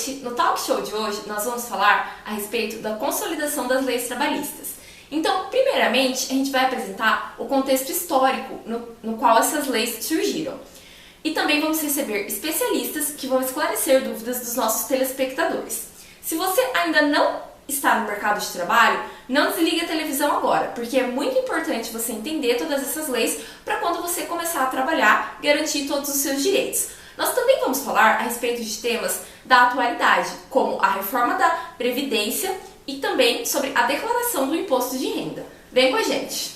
noite, no talk show de hoje, nós vamos falar a respeito da consolidação das leis trabalhistas. Então, primeiramente, a gente vai apresentar o contexto histórico no qual essas leis surgiram. E também vamos receber especialistas que vão esclarecer dúvidas dos nossos telespectadores. Se você ainda não está no mercado de trabalho, não desligue a televisão agora, porque é muito importante você entender todas essas leis para quando você começar a trabalhar, garantir todos os seus direitos. Nós também vamos falar a respeito de temas da atualidade, como a reforma da Previdência e também sobre a declaração do imposto de renda. Vem com a gente!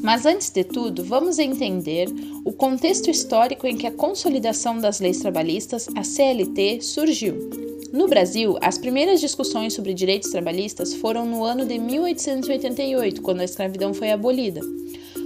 Mas antes de tudo, vamos entender o contexto histórico em que a consolidação das leis trabalhistas, a CLT, surgiu. No Brasil, as primeiras discussões sobre direitos trabalhistas foram no ano de 1888, quando a escravidão foi abolida.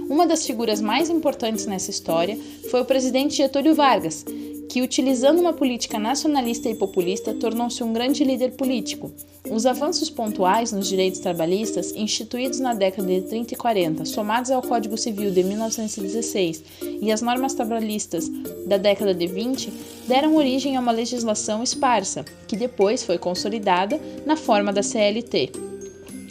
Uma das figuras mais importantes nessa história foi o presidente Getúlio Vargas, que, utilizando uma política nacionalista e populista, tornou-se um grande líder político. Os avanços pontuais nos direitos trabalhistas, instituídos na década de 30 e 40, somados ao Código Civil de 1916 e as normas trabalhistas da década de 20, deram origem a uma legislação esparsa, que depois foi consolidada na forma da CLT.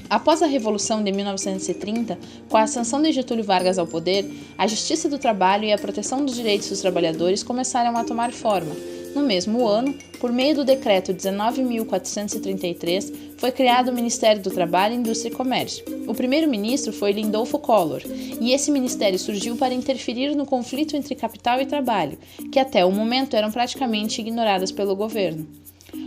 Após a Revolução de 1930, com a ascensão de Getúlio Vargas ao poder, a Justiça do Trabalho e a proteção dos direitos dos trabalhadores começaram a tomar forma. No mesmo ano, por meio do Decreto 19.433, foi criado o Ministério do Trabalho, Indústria e Comércio. O primeiro-ministro foi Lindolfo Collor, e esse ministério surgiu para interferir no conflito entre capital e trabalho, que até o momento eram praticamente ignoradas pelo governo.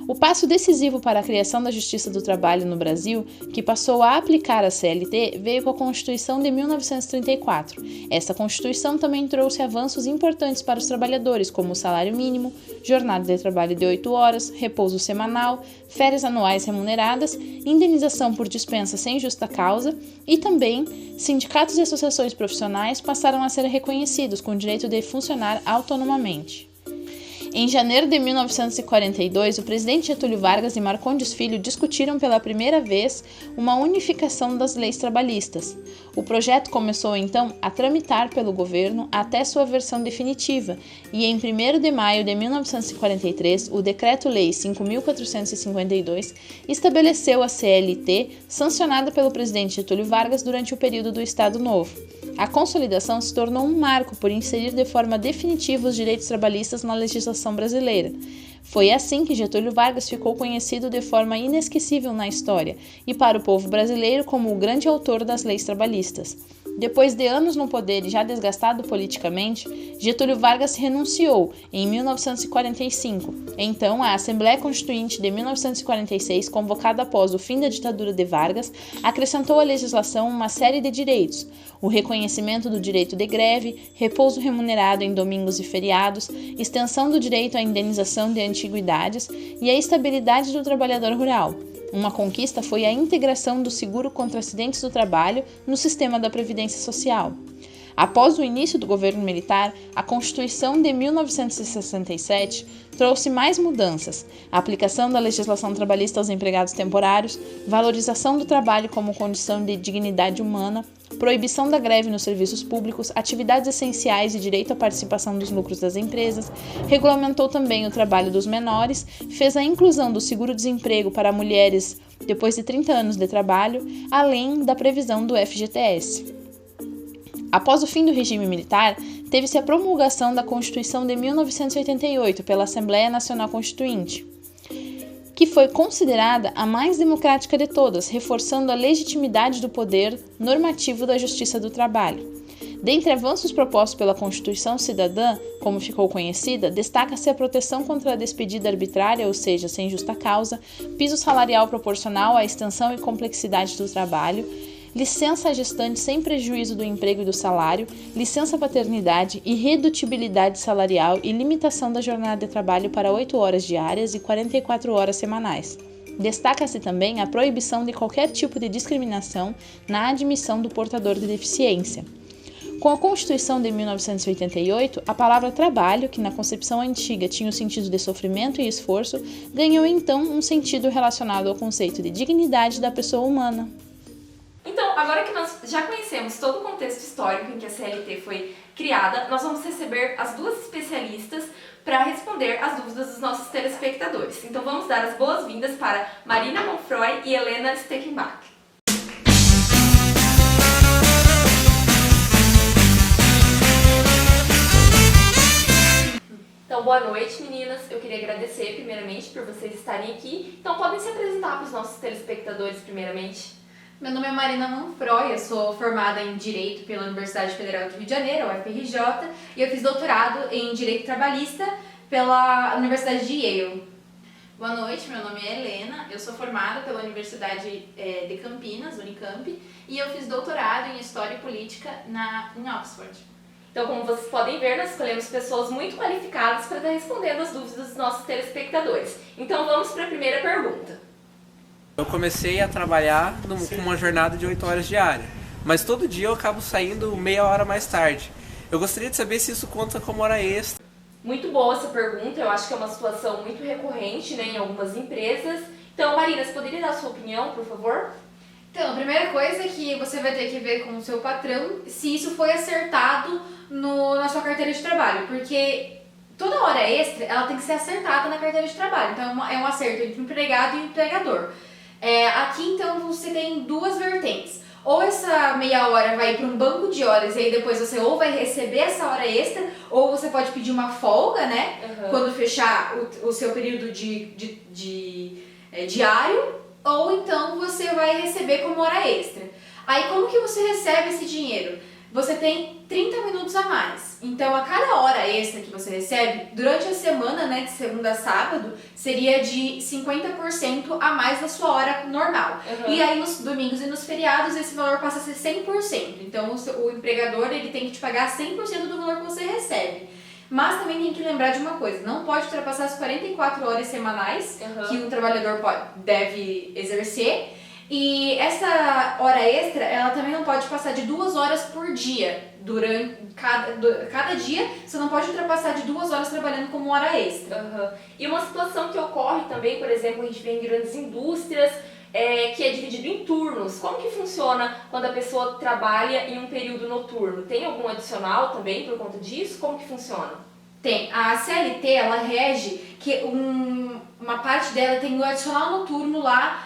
O passo decisivo para a criação da Justiça do Trabalho no Brasil, que passou a aplicar a CLT, veio com a Constituição de 1934. Essa Constituição também trouxe avanços importantes para os trabalhadores, como o salário mínimo, jornada de trabalho de 8 horas, repouso semanal, férias anuais remuneradas, indenização por dispensa sem justa causa e também sindicatos e associações profissionais passaram a ser reconhecidos com o direito de funcionar autonomamente. Em janeiro de 1942, o presidente Getúlio Vargas e Marcondes Filho discutiram pela primeira vez uma unificação das leis trabalhistas. O projeto começou então a tramitar pelo governo até sua versão definitiva e em 1º de maio de 1943, o Decreto-Lei 5.452 estabeleceu a CLT, sancionada pelo presidente Getúlio Vargas durante o período do Estado Novo. A consolidação se tornou um marco por inserir de forma definitiva os direitos trabalhistas na legislação brasileira. Foi assim que Getúlio Vargas ficou conhecido de forma inesquecível na história e para o povo brasileiro como o grande autor das leis trabalhistas. Depois de anos no poder e já desgastado politicamente, Getúlio Vargas renunciou em 1945. Então, a Assembleia Constituinte de 1946, convocada após o fim da ditadura de Vargas, acrescentou à legislação uma série de direitos: o reconhecimento do direito de greve, repouso remunerado em domingos e feriados, extensão do direito à indenização de antiguidades e a estabilidade do trabalhador rural. Uma conquista foi a integração do seguro contra acidentes do trabalho no sistema da Previdência Social. Após o início do governo militar, a Constituição de 1967 trouxe mais mudanças: a aplicação da legislação trabalhista aos empregados temporários, valorização do trabalho como condição de dignidade humana, proibição da greve nos serviços públicos, atividades essenciais e direito à participação dos lucros das empresas, regulamentou também o trabalho dos menores, fez a inclusão do seguro-desemprego para mulheres depois de 30 anos de trabalho, além da previsão do FGTS. Após o fim do regime militar, teve-se a promulgação da Constituição de 1988 pela Assembleia Nacional Constituinte, que foi considerada a mais democrática de todas, reforçando a legitimidade do poder normativo da Justiça do Trabalho. Dentre avanços propostos pela Constituição Cidadã, como ficou conhecida, destaca-se a proteção contra a despedida arbitrária, ou seja, sem justa causa, piso salarial proporcional à extensão e complexidade do trabalho, licença gestante sem prejuízo do emprego e do salário, licença paternidade, irredutibilidade salarial e limitação da jornada de trabalho para 8 horas diárias e 44 horas semanais. Destaca-se também a proibição de qualquer tipo de discriminação na admissão do portador de deficiência. Com a Constituição de 1988, a palavra trabalho, que na concepção antiga tinha o sentido de sofrimento e esforço, ganhou então um sentido relacionado ao conceito de dignidade da pessoa humana. Então, Então, agora que nós já conhecemos todo o contexto histórico em que a CLT foi criada, nós vamos receber as duas especialistas para responder as dúvidas dos nossos telespectadores. Então, vamos dar as boas-vindas para Marina Monfroy e Helena Steckenbach. Então, boa noite, meninas. Eu queria agradecer, primeiramente, por vocês estarem aqui. Então, podem se apresentar para os nossos telespectadores, primeiramente. Meu nome é Marina Monfroy, eu sou formada em Direito pela Universidade Federal do Rio de Janeiro, UFRJ, e eu fiz doutorado em Direito Trabalhista pela Universidade de Yale. Boa noite, meu nome é Helena, eu sou formada pela Universidade de Campinas, Unicamp, e eu fiz doutorado em História e Política em Oxford. Então, como vocês podem ver, nós escolhemos pessoas muito qualificadas para estar respondendo as dúvidas dos nossos telespectadores. Então, vamos para a primeira pergunta. Eu comecei a trabalhar com uma jornada de 8 horas diária, mas todo dia eu acabo saindo meia hora mais tarde. Eu gostaria de saber se isso conta como hora extra. Muito boa essa pergunta, eu acho que é uma situação muito recorrente, né, em algumas empresas. Então, Marina, você poderia dar a sua opinião, por favor? Então, a primeira coisa é que você vai ter que ver com o seu patrão se isso foi acertado na sua carteira de trabalho, porque toda hora extra ela tem que ser acertada na carteira de trabalho, então é um acerto entre o empregado e o empregador. Aqui, então, você tem duas vertentes. Ou essa meia hora vai para um banco de horas e aí depois você ou vai receber essa hora extra, ou você pode pedir uma folga, né? Uhum. Quando fechar o seu período diário, ou então você vai receber como hora extra. Aí como que você recebe esse dinheiro? Você tem 30 minutos a mais. Então, a cada hora extra que você recebe, durante a semana, né, de segunda a sábado, seria de 50% a mais da sua hora normal. Uhum. E aí, nos domingos e nos feriados, esse valor passa a ser 100%. Então, o empregador ele tem que te pagar 100% do valor que você recebe. Mas também tem que lembrar de uma coisa, não pode ultrapassar as 44 horas semanais que um trabalhador deve exercer. E essa hora extra, ela também não pode passar de 2 horas por dia. Durante cada dia, você não pode ultrapassar de 2 horas trabalhando como hora extra. Uhum. E uma situação que ocorre também, por exemplo, a gente vê em grandes indústrias, que é dividido em turnos. Como que funciona quando a pessoa trabalha em um período noturno? Tem algum adicional também por conta disso? Como que funciona? Tem. A CLT, ela rege que uma parte dela tem o adicional noturno lá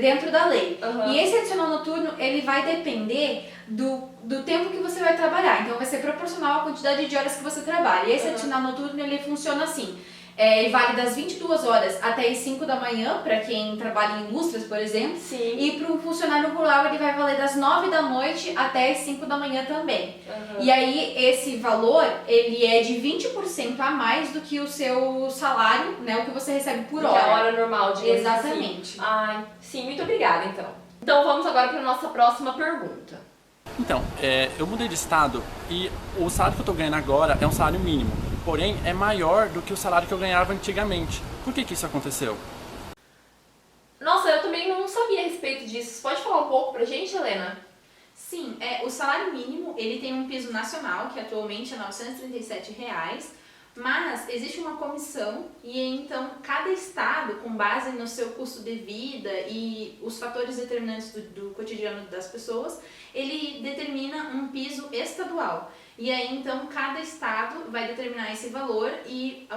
dentro da lei. Uhum. E esse adicional noturno, ele vai depender do tempo que você vai trabalhar. Então, vai ser proporcional à quantidade de horas que você trabalha. E esse adicional noturno, ele funciona assim. Ele vale das 22 horas até as 5 da manhã, para quem trabalha em indústrias, por exemplo. Sim. E para um funcionário rural, ele vai valer das 9 da noite até as 5 da manhã também. Uhum. E aí, esse valor, ele é de 20% a mais do que o seu salário, né, o que você recebe por hora. Que é a hora normal, digamos. Exatamente. Assim. Sim, muito obrigada, então. Então, vamos agora para a nossa próxima pergunta. Então, eu mudei de estado e o salário que eu tô ganhando agora é um salário mínimo, porém é maior do que o salário que eu ganhava antigamente. Por que isso aconteceu? Nossa, eu também não sabia a respeito disso. Você pode falar um pouco pra gente, Helena? Sim, o salário mínimo ele tem um piso nacional, que atualmente é R$ 937, mas existe uma comissão e então cada estado, com base no seu custo de vida e os fatores determinantes do cotidiano das pessoas, ele determina um piso estadual. E aí então cada estado vai determinar esse valor e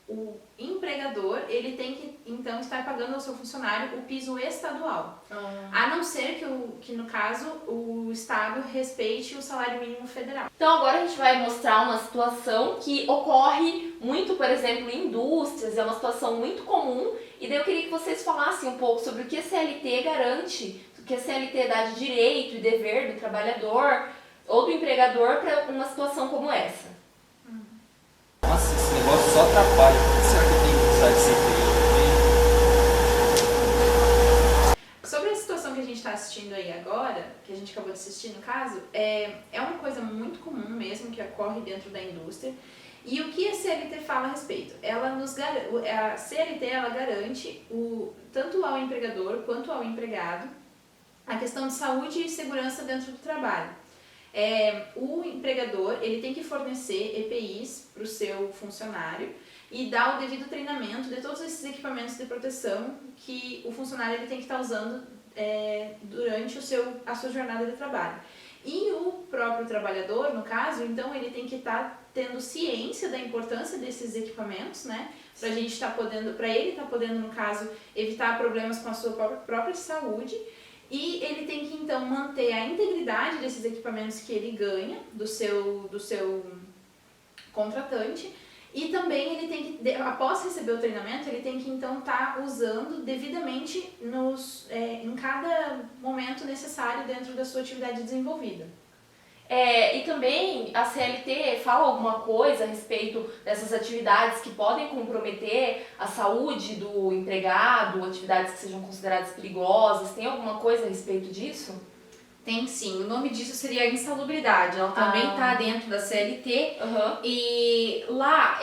o empregador ele tem que então estar pagando ao seu funcionário o piso estadual. A não ser que no caso o estado respeite o salário mínimo federal. Então agora a gente vai mostrar uma situação que ocorre muito, por exemplo, em indústrias, é uma situação muito comum, e daí eu queria que vocês falassem um pouco sobre o que a CLT garante, o que a CLT dá de direito e dever do trabalhador ou do empregador para uma situação como essa. Nossa, esse negócio só atrapalha. Por que será que eu tenho que usar esse CPI? Sobre a situação que a gente está assistindo aí agora, que a gente acabou de assistir no caso, é uma coisa muito comum mesmo que ocorre dentro da indústria. E o que a CLT fala a respeito? A CLT ela garante tanto ao empregador quanto ao empregado a questão de saúde e segurança dentro do trabalho. O empregador ele tem que fornecer EPIs para o seu funcionário e dar o devido treinamento de todos esses equipamentos de proteção que o funcionário ele tem que estar usando durante a sua jornada de trabalho. E o próprio trabalhador, no caso, então ele tem que estar tendo ciência da importância desses equipamentos, né? Para ele estar podendo, no caso, evitar problemas com a sua própria saúde. E ele tem que, então, manter a integridade desses equipamentos que ele ganha do seu contratante. E também ele tem que, após receber o treinamento, ele tem que, então, estar usando devidamente em cada momento necessário dentro da sua atividade desenvolvida. E também a CLT fala alguma coisa a respeito dessas atividades que podem comprometer a saúde do empregado, atividades que sejam consideradas perigosas. Tem alguma coisa a respeito disso? Tem sim, o nome disso seria a insalubridade, ela também está dentro da CLT. E lá,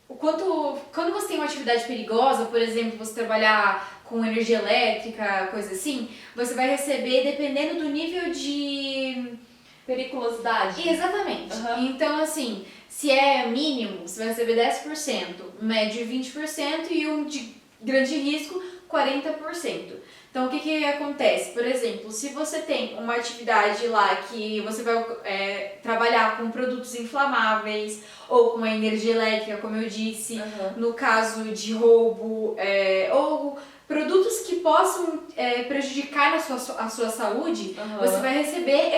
quando você tem uma atividade perigosa, por exemplo, você trabalhar com energia elétrica, coisa assim, você vai receber, dependendo do nível de periculosidade. Exatamente. Então, assim, se é mínimo, você vai receber 10%, médio 20% e um de grande risco, 40%. Então, o que acontece? Por exemplo, se você tem uma atividade lá que você vai trabalhar com produtos inflamáveis ou com a energia elétrica, como eu disse, no caso de roubo, ou produtos que possam prejudicar a sua saúde, você vai receber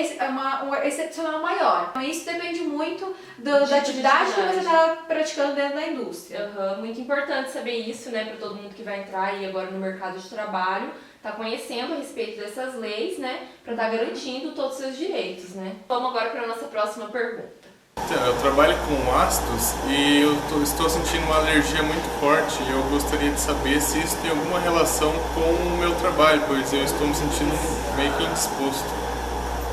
um excepcional maior. Então, isso depende muito da atividade que você está praticando dentro da indústria. Muito importante saber isso, né, para todo mundo que vai entrar aí agora no mercado de trabalho, tá conhecendo a respeito dessas leis, né, para estar garantindo todos os seus direitos, né. Vamos agora para a nossa próxima pergunta. Então, eu trabalho com ácidos e eu estou sentindo uma alergia muito forte e eu gostaria de saber se isso tem alguma relação com o meu trabalho, pois eu estou me sentindo meio que indisposto.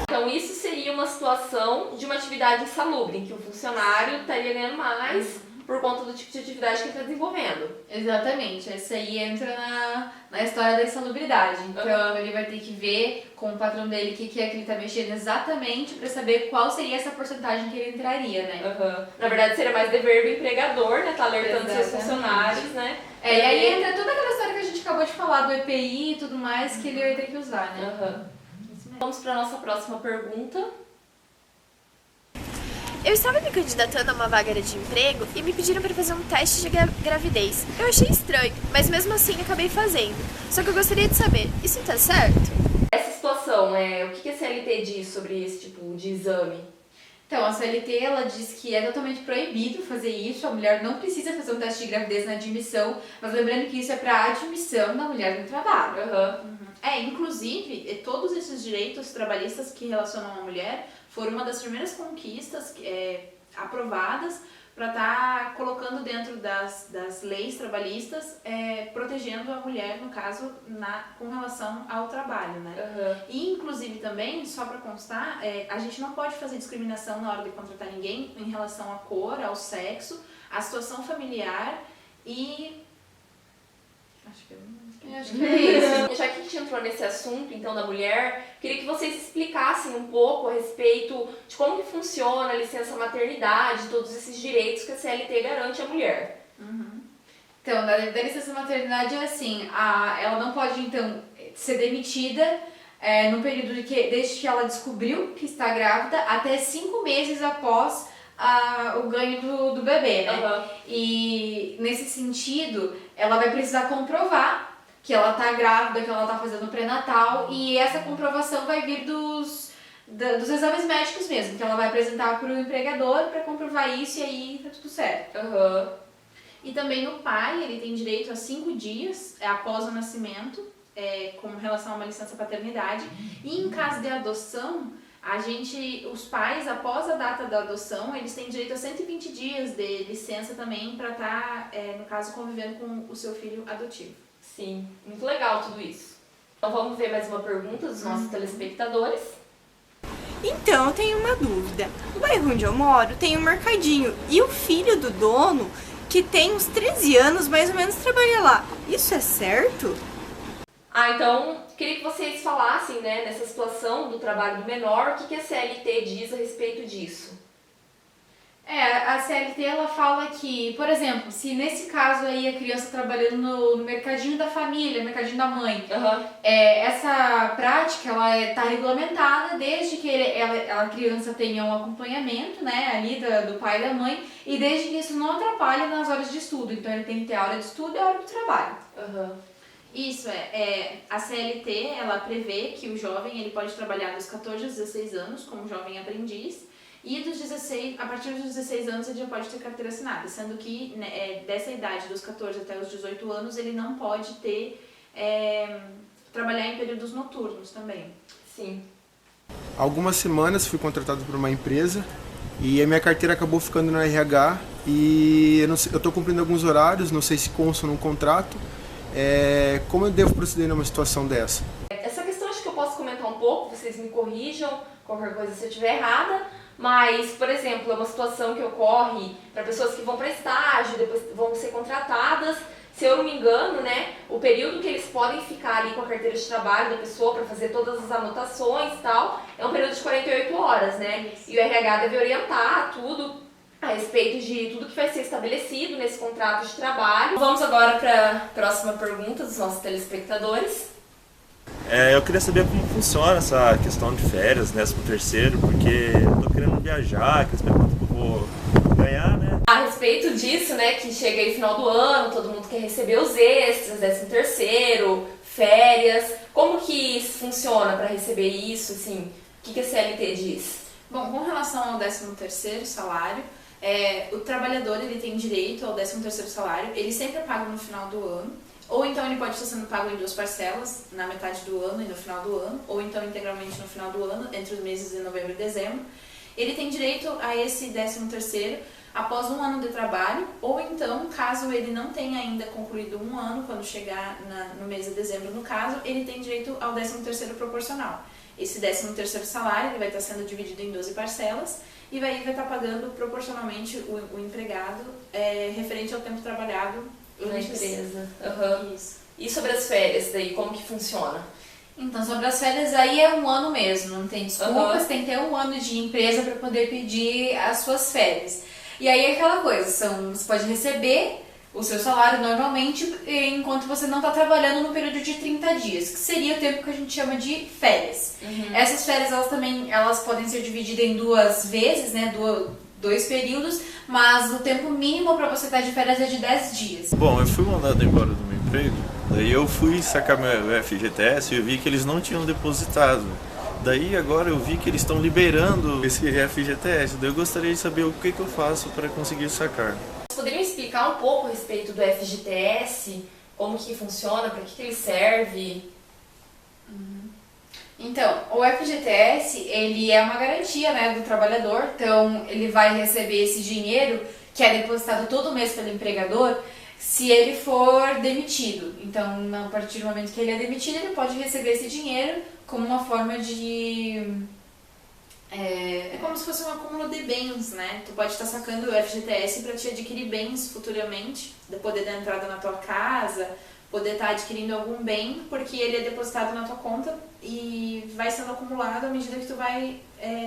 Então isso seria uma situação de uma atividade insalubre, em que o funcionário estaria ganhando mais por conta do tipo de atividade que ele está desenvolvendo. Exatamente, essa aí entra na história da insalubridade. Então ele vai ter que ver com o patrão dele o que é que ele está mexendo exatamente para saber qual seria essa porcentagem que ele entraria, né? Na verdade seria mais dever do empregador, né? Tá alertando seus funcionários, né? E aí entra toda aquela história que a gente acabou de falar do EPI e tudo mais que ele vai ter que usar, né? Vamos para a nossa próxima pergunta. Eu estava me candidatando a uma vaga de emprego e me pediram para fazer um teste de gravidez. Eu achei estranho, mas mesmo assim acabei fazendo. Só que eu gostaria de saber, isso tá certo? Essa situação, o que a CLT diz sobre esse tipo de exame? Então, a CLT, ela diz que é totalmente proibido fazer isso, a mulher não precisa fazer um teste de gravidez na admissão, mas lembrando que isso é para admissão da mulher no trabalho. Inclusive, todos esses direitos trabalhistas que relacionam a mulher foram uma das primeiras conquistas aprovadas para estar colocando dentro das leis trabalhistas, protegendo a mulher, no caso, com relação ao trabalho, né? E, inclusive, também, só para constar, a gente não pode fazer discriminação na hora de contratar ninguém em relação à cor, ao sexo, à situação familiar e... Acho que é isso. Já que a gente entrou nesse assunto, então, da mulher, queria que vocês explicassem um pouco a respeito de como que funciona a licença maternidade, todos esses direitos que a CLT garante à mulher. Então, da licença maternidade é assim, ela não pode, então, ser demitida no período desde que ela descobriu que está grávida até 5 meses após o ganho do bebê, né? E, nesse sentido, ela vai precisar comprovar que ela tá grávida, que ela tá fazendo pré-natal, e essa comprovação vai vir dos exames médicos mesmo, que ela vai apresentar para o empregador para comprovar isso e aí tá tudo certo. E também o pai, ele tem direito a 5 dias após o nascimento, com relação a uma licença paternidade, e em caso de adoção, os pais, após a data da adoção, eles têm direito a 120 dias de licença também para estar, no caso, convivendo com o seu filho adotivo. Sim, muito legal tudo isso. Então vamos ver mais uma pergunta dos nossos telespectadores. Então, eu tenho uma dúvida. No bairro onde eu moro tem um mercadinho e o filho do dono, que tem uns 13 anos, mais ou menos, trabalha lá. Isso é certo? Então, queria que vocês falassem, né, nessa situação do trabalho do menor, o que a CLT diz a respeito disso? A CLT ela fala que, por exemplo, se nesse caso aí a criança trabalhando no mercadinho da família, mercadinho da mãe, essa prática ela está regulamentada desde que a criança tenha um acompanhamento, né, ali do pai e da mãe, e desde que isso não atrapalhe nas horas de estudo. Então ele tem que ter a hora de estudo e a hora do trabalho. Isso a CLT ela prevê que o jovem ele pode trabalhar dos 14 aos 16 anos como jovem aprendiz. E a partir dos 16 anos ele já pode ter carteira assinada, sendo que dessa idade, dos 14 até os 18 anos, ele não pode trabalhar em períodos noturnos também. Sim. Algumas semanas fui contratado por uma empresa e a minha carteira acabou ficando no RH e eu estou cumprindo alguns horários, não sei se constam no contrato. Como eu devo proceder numa situação dessa? Essa questão acho que eu posso comentar um pouco, vocês me corrijam, qualquer coisa se eu estiver errada. Mas, por exemplo, é uma situação que ocorre para pessoas que vão para estágio, depois vão ser contratadas. Se eu não me engano, né, o período que eles podem ficar ali com a carteira de trabalho da pessoa para fazer todas as anotações e tal, é um período de 48 horas, né? E o RH deve orientar tudo a respeito de tudo que vai ser estabelecido nesse contrato de trabalho. Vamos agora para a próxima pergunta dos nossos telespectadores. Eu queria saber como funciona essa questão de férias, 13º, porque eu tô querendo viajar, queria saber quanto eu vou ganhar, né? A respeito disso, né, que chega aí final do ano, todo mundo quer receber os extras, 13º, férias, como que isso funciona para receber isso, assim, o que a CLT diz? Bom, com relação ao 13º salário, o trabalhador ele tem direito ao 13º salário, ele sempre é pago no final do ano. Ou então ele pode estar sendo pago em 2 parcelas, na metade do ano e no final do ano, ou então integralmente no final do ano, entre os meses de novembro e dezembro. Ele tem direito a esse 13º após 1 ano de trabalho, ou então, caso ele não tenha ainda concluído 1 ano, quando chegar no mês de dezembro, no caso, ele tem direito ao 13º proporcional. Esse 13º salário ele vai estar sendo dividido em 12 parcelas e vai estar pagando proporcionalmente o empregado referente ao tempo trabalhado na empresa. Isso. E sobre as férias daí, como que funciona? Então, sobre as férias aí é 1 ano mesmo, não tem desculpas, tem que ter 1 ano de empresa para poder pedir as suas férias. E aí é aquela coisa, você pode receber o seu salário normalmente enquanto você não está trabalhando no período de 30 dias, que seria o tempo que a gente chama de férias. Essas férias elas podem ser divididas em 2 vezes, né, 2 períodos, mas o tempo mínimo para você estar de férias é de 10 dias. Bom, eu fui mandado embora do meu emprego, daí eu fui sacar meu FGTS e eu vi que eles não tinham depositado. Daí agora eu vi que eles estão liberando esse FGTS, daí eu gostaria de saber o que eu faço para conseguir sacar. Vocês poderiam explicar um pouco a respeito do FGTS, como que funciona, para que ele serve? Então, o FGTS, ele é uma garantia, né, do trabalhador, então ele vai receber esse dinheiro que é depositado todo mês pelo empregador se ele for demitido. Então, a partir do momento que ele é demitido, ele pode receber esse dinheiro como uma forma de... É como se fosse um acúmulo de bens, né? Tu pode estar sacando o FGTS para te adquirir bens futuramente, poder dar entrada na tua casa, poder estar adquirindo algum bem, porque ele é depositado na tua conta e vai sendo acumulado à medida que tu vai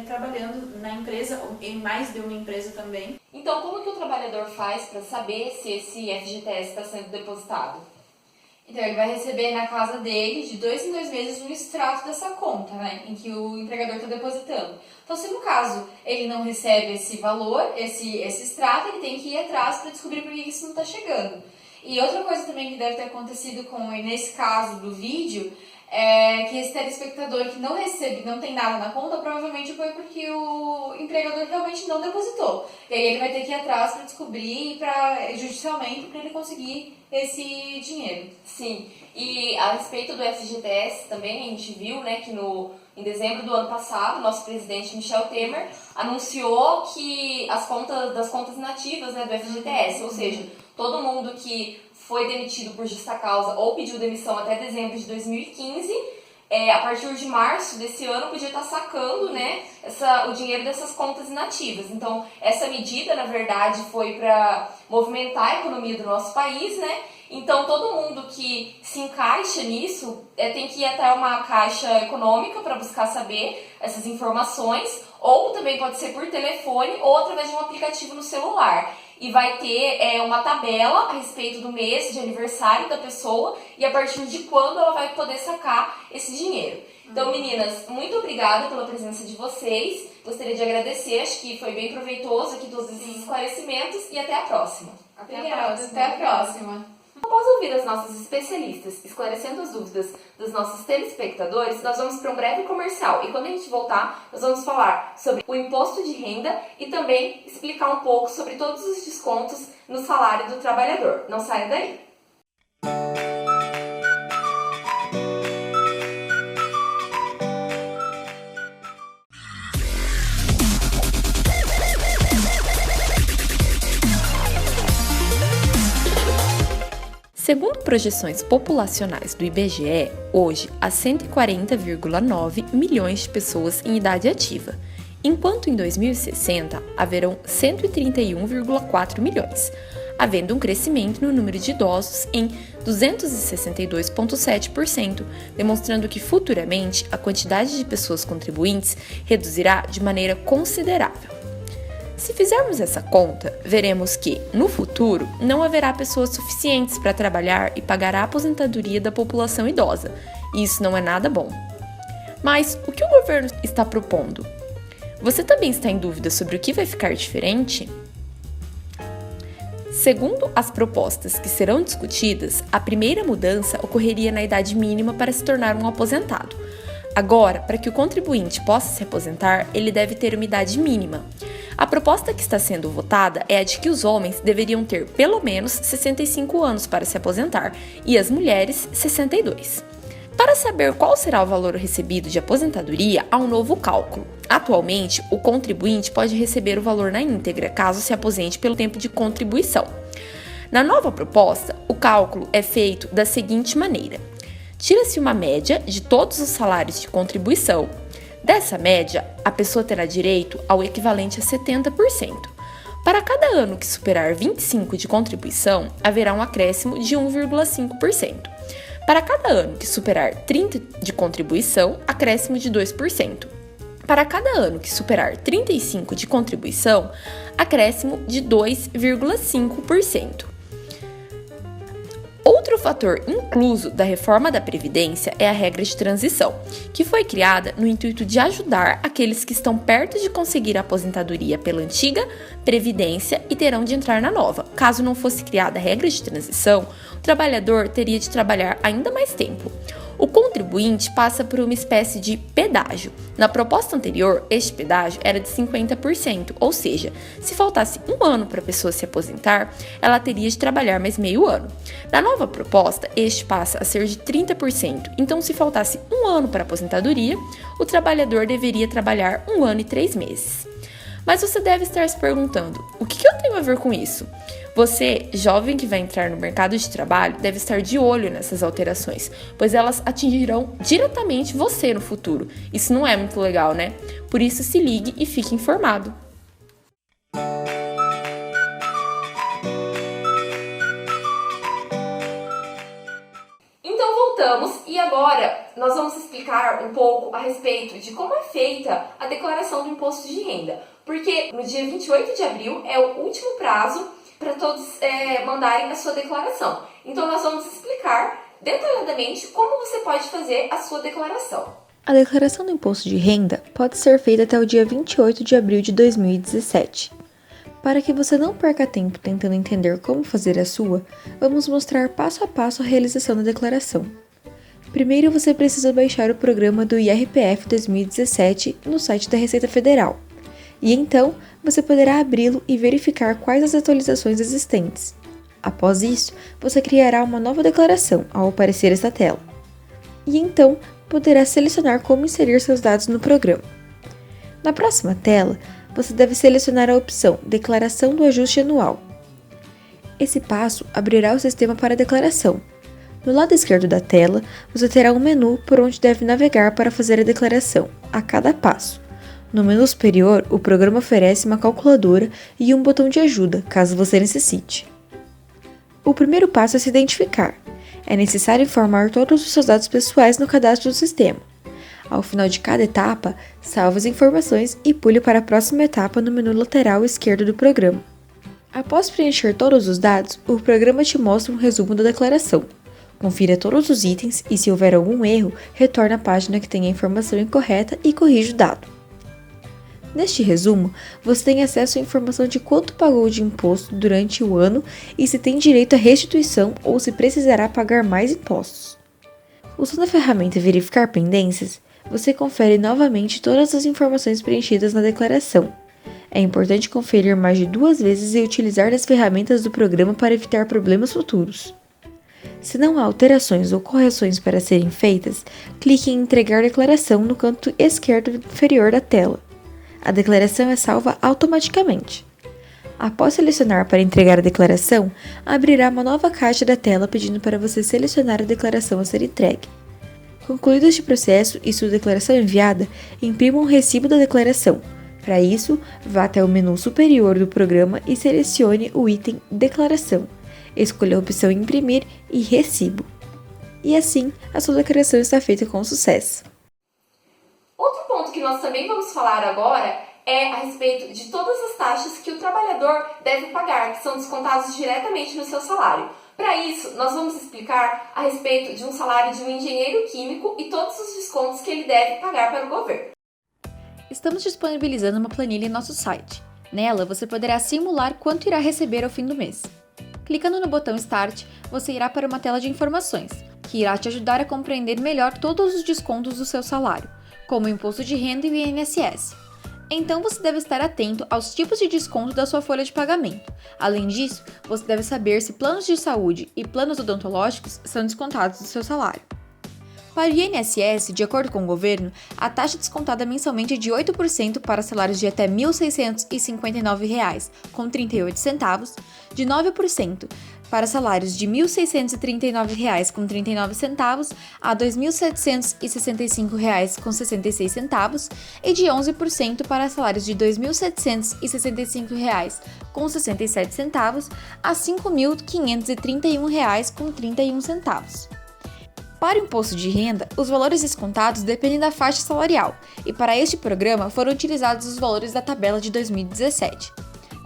trabalhando na empresa, ou em mais de uma empresa também. Então, como que o trabalhador faz para saber se esse FGTS está sendo depositado? Então, ele vai receber na casa dele, de 2 em 2 meses, um extrato dessa conta, né, em que o empregador está depositando. Então, se no caso ele não recebe esse valor, esse extrato, ele tem que ir atrás para descobrir por que isso não está chegando. E outra coisa também que deve ter acontecido nesse caso do vídeo é que esse telespectador que não recebe, não tem nada na conta, provavelmente foi porque o empregador realmente não depositou. E aí ele vai ter que ir atrás para descobrir judicialmente para ele conseguir esse dinheiro. Sim, e a respeito do FGTS também a gente viu, né, que em dezembro do ano passado, nosso presidente Michel Temer anunciou que das contas inativas, né, do FGTS, ou seja, todo mundo que foi demitido por justa causa ou pediu demissão até dezembro de 2015, a partir de março desse ano podia estar sacando, né, o dinheiro dessas contas inativas. Então, essa medida, na verdade, foi para movimentar a economia do nosso país, né? Então, todo mundo que se encaixa nisso tem que ir até uma caixa econômica para buscar saber essas informações, ou também pode ser por telefone ou através de um aplicativo no celular. E vai ter uma tabela a respeito do mês de aniversário da pessoa e a partir de quando ela vai poder sacar esse dinheiro. Então, meninas, muito obrigada pela presença de vocês. Gostaria de agradecer, acho que foi bem proveitoso aqui todos esses esclarecimentos e até a próxima. Até a próxima. Após ouvir as nossas especialistas esclarecendo as dúvidas dos nossos telespectadores, nós vamos para um breve comercial e quando a gente voltar, nós vamos falar sobre o imposto de renda e também explicar um pouco sobre todos os descontos no salário do trabalhador. Não saia daí! Segundo projeções populacionais do IBGE, hoje há 140,9 milhões de pessoas em idade ativa, enquanto em 2060 haverão 131,4 milhões, havendo um crescimento no número de idosos em 262,7%, demonstrando que futuramente a quantidade de pessoas contribuintes reduzirá de maneira considerável. Se fizermos essa conta, veremos que, no futuro, não haverá pessoas suficientes para trabalhar e pagar a aposentadoria da população idosa, e isso não é nada bom. Mas o que o governo está propondo? Você também está em dúvida sobre o que vai ficar diferente? Segundo as propostas que serão discutidas, a primeira mudança ocorreria na idade mínima para se tornar um aposentado. Agora, para que o contribuinte possa se aposentar, ele deve ter uma idade mínima. A proposta que está sendo votada é a de que os homens deveriam ter pelo menos 65 anos para se aposentar e as mulheres 62. Para saber qual será o valor recebido de aposentadoria, há um novo cálculo. Atualmente, o contribuinte pode receber o valor na íntegra, caso se aposente pelo tempo de contribuição. Na nova proposta, o cálculo é feito da seguinte maneira: tira-se uma média de todos os salários de contribuição. Dessa média, a pessoa terá direito ao equivalente a 70%. Para cada ano que superar 25 de contribuição, haverá um acréscimo de 1,5%. Para cada ano que superar 30 de contribuição, acréscimo de 2%. Para cada ano que superar 35 de contribuição, acréscimo de 2,5%. Outro fator incluso da reforma da Previdência é a regra de transição, que foi criada no intuito de ajudar aqueles que estão perto de conseguir a aposentadoria pela antiga Previdência e terão de entrar na nova. Caso não fosse criada a regra de transição, o trabalhador teria de trabalhar ainda mais tempo. O contribuinte passa por uma espécie de pedágio. Na proposta anterior, este pedágio era de 50%, ou seja, se faltasse um ano para a pessoa se aposentar, ela teria de trabalhar mais meio ano. Na nova proposta, este passa a ser de 30%, então se faltasse um ano para a aposentadoria, o trabalhador deveria trabalhar 1 ano e 3 meses. Mas você deve estar se perguntando, o que eu tenho a ver com isso? Você, jovem que vai entrar no mercado de trabalho, deve estar de olho nessas alterações, pois elas atingirão diretamente você no futuro. Isso não é muito legal, né? Por isso, se ligue e fique informado. Então voltamos e agora nós vamos explicar um pouco a respeito de como é feita a declaração do imposto de renda. Porque no dia 28 de abril é o último prazo para todos mandarem a sua declaração. Então nós vamos explicar detalhadamente como você pode fazer a sua declaração. A declaração do imposto de renda pode ser feita até o dia 28 de abril de 2017. Para que você não perca tempo tentando entender como fazer a sua, vamos mostrar passo a passo a realização da declaração. Primeiro você precisa baixar o programa do IRPF 2017 no site da Receita Federal. E então, você poderá abri-lo e verificar quais as atualizações existentes. Após isso, você criará uma nova declaração ao aparecer esta tela. E então, poderá selecionar como inserir seus dados no programa. Na próxima tela, você deve selecionar a opção Declaração do Ajuste Anual. Esse passo abrirá o sistema para a declaração. No lado esquerdo da tela, você terá um menu por onde deve navegar para fazer a declaração, a cada passo. No menu superior, o programa oferece uma calculadora e um botão de ajuda, caso você necessite. O primeiro passo é se identificar. É necessário informar todos os seus dados pessoais no cadastro do sistema. Ao final de cada etapa, salve as informações e pule para a próxima etapa no menu lateral esquerdo do programa. Após preencher todos os dados, o programa te mostra um resumo da declaração. Confira todos os itens e, se houver algum erro, retorna à página que tem a informação incorreta e corrige o dado. Neste resumo, você tem acesso à informação de quanto pagou de imposto durante o ano e se tem direito à restituição ou se precisará pagar mais impostos. Usando a ferramenta Verificar Pendências, você confere novamente todas as informações preenchidas na declaração. É importante conferir mais de 2 vezes e utilizar as ferramentas do programa para evitar problemas futuros. Se não há alterações ou correções para serem feitas, clique em Entregar declaração no canto esquerdo inferior da tela. A declaração é salva automaticamente. Após selecionar para entregar a declaração, abrirá uma nova caixa da tela pedindo para você selecionar a declaração a ser entregue. Concluído este processo e sua declaração enviada, imprima um recibo da declaração. Para isso, vá até o menu superior do programa e selecione o item Declaração. Escolha a opção Imprimir e Recibo. E assim, a sua declaração está feita com sucesso. Outro ponto que nós também vamos falar agora é a respeito de todas as taxas que o trabalhador deve pagar, que são descontadas diretamente no seu salário. Para isso, nós vamos explicar a respeito de um salário de um engenheiro químico e todos os descontos que ele deve pagar para o governo. Estamos disponibilizando uma planilha em nosso site. Nela, você poderá simular quanto irá receber ao fim do mês. Clicando no botão Start, você irá para uma tela de informações, que irá te ajudar a compreender melhor todos os descontos do seu salário, como o imposto de renda e o INSS. Então você deve estar atento aos tipos de desconto da sua folha de pagamento. Além disso, você deve saber se planos de saúde e planos odontológicos são descontados do seu salário. Para o INSS, de acordo com o governo, a taxa descontada mensalmente é de 8% para salários de até R$ 1.659,38, de 9% para salários de R$ 1.639,39 a R$ 2.765,66 e de 11% para salários de R$ 2.765,67 a R$ 5.531,31. Para o imposto de renda, os valores descontados dependem da faixa salarial, e para este programa foram utilizados os valores da tabela de 2017.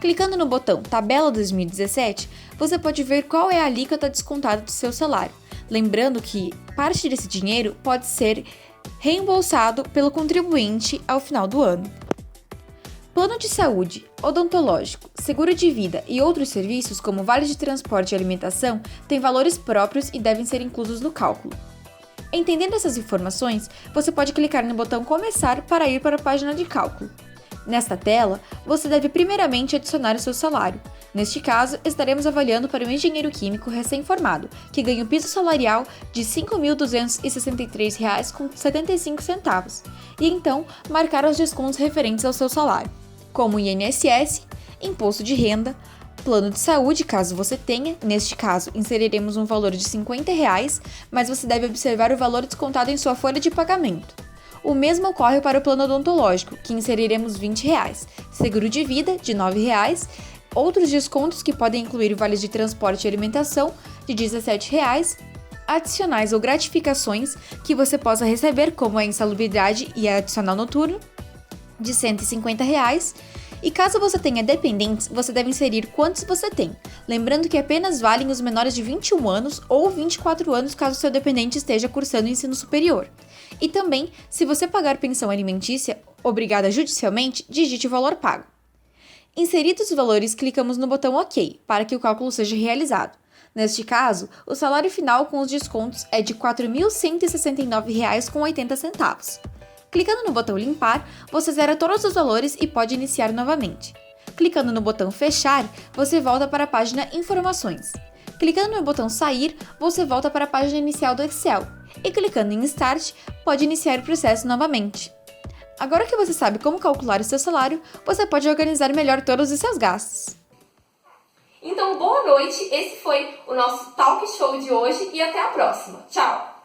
Clicando no botão Tabela 2017, você pode ver qual é a alíquota descontada do seu salário, lembrando que parte desse dinheiro pode ser reembolsado pelo contribuinte ao final do ano. Plano de saúde, odontológico, seguro de vida e outros serviços, como vale de transporte e alimentação, têm valores próprios e devem ser inclusos no cálculo. Entendendo essas informações, você pode clicar no botão Começar para ir para a página de cálculo. Nesta tela, você deve primeiramente adicionar o seu salário. Neste caso, estaremos avaliando para um engenheiro químico recém-formado, que ganha o piso salarial de R$ 5.263,75, e então marcar os descontos referentes ao seu salário, como INSS, imposto de renda, plano de saúde, caso você tenha. Neste caso, inseriremos um valor de R$ 50, mas você deve observar o valor descontado em sua folha de pagamento. O mesmo ocorre para o plano odontológico, que inseriremos R$ 20, seguro de vida de R$ 9, outros descontos que podem incluir vales de transporte e alimentação de R$ 17, adicionais ou gratificações que você possa receber, como a insalubridade e a adicional noturno, de R$ 150, e caso você tenha dependentes, você deve inserir quantos você tem, lembrando que apenas valem os menores de 21 anos ou 24 anos caso seu dependente esteja cursando ensino superior. E também, se você pagar pensão alimentícia obrigada judicialmente, digite o valor pago. Inseridos os valores, clicamos no botão OK para que o cálculo seja realizado. Neste caso, o salário final com os descontos é de R$ 4.169,80. Clicando no botão Limpar, você zera todos os valores e pode iniciar novamente. Clicando no botão Fechar, você volta para a página Informações. Clicando no botão Sair, você volta para a página inicial do Excel. E clicando em Start, pode iniciar o processo novamente. Agora que você sabe como calcular o seu salário, você pode organizar melhor todos os seus gastos. Então, boa noite, esse foi o nosso Talk Show de hoje e até a próxima. Tchau!